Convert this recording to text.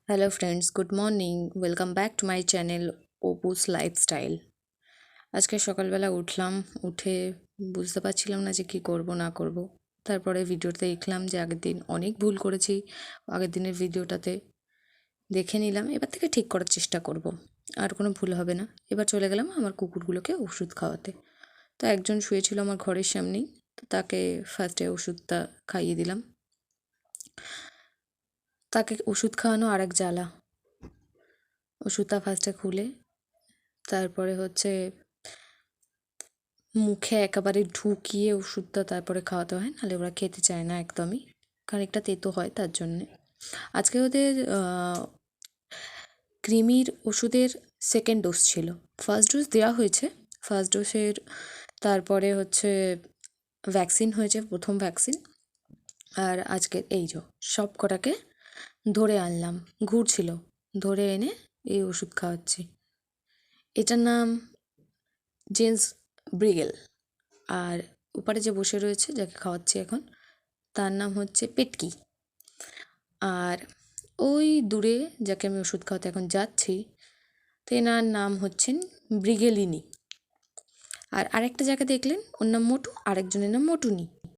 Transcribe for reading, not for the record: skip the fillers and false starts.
Hello friends, good morning. Welcome back to my channel Apu's lifestyle. আজকে সকালবেলা উঠলাম, উঠে বুঝতে পারছিলাম না যে কী করব না করব। তারপরে ভিডিওতে দেখলাম যে আগের দিন অনেক ভুল করেছি। আগের দিনের ভিডিওটাতে দেখে নিলাম, এবার থেকে ঠিক করার চেষ্টা করব, আর কোনো ভুল হবে না। এবার চলে গেলাম আমার কুকুরগুলোকে ওষুধ খাওয়াতে। তো একজন শুয়েছিল আমার ঘরের সামনেই, তো তাকে ফার্স্টে ওষুধটা খাইয়ে দিলাম। তাকে ওষুধ খাওয়ানো আর এক জ্বালা। ওষুধটা ফার্স্টে খুলে তারপরে মুখে একেবারে ঢুকিয়ে ওষুধটা তারপরে খাওয়াতে হয়, নাহলে ওরা খেতে চায় না একদমই, খানিকটা তেতো হয় তার জন্যে। আজকে ওদের কৃমির ওষুধের সেকেন্ড ডোজ ছিল। ফার্স্ট ডোজ দেওয়া হয়েছে, ফার্স্ট ডোজের তারপরে ভ্যাকসিন হয়েছে, প্রথম ভ্যাকসিন। আর আজকে এই সব কটাকে ধরে আনলাম, ঘুরছিল, ধরে এনে এই ওষুধ খাওয়াচ্ছি। এটার নাম জেন্স ব্রিগেল। আর ওপারে যে বসে রয়েছে, যাকে খাওয়াচ্ছি এখন, তার নাম হচ্ছে পেটকি। আর ওই দূরে যাকে আমি ওষুধ খাওয়াতে এখন যাচ্ছি, তেনার নাম হচ্ছেন ব্রিগেলিনি। আর আরেকটা যাকে দেখলেন, ওর নাম মোটু, আরেকজনের নাম মোটুনি।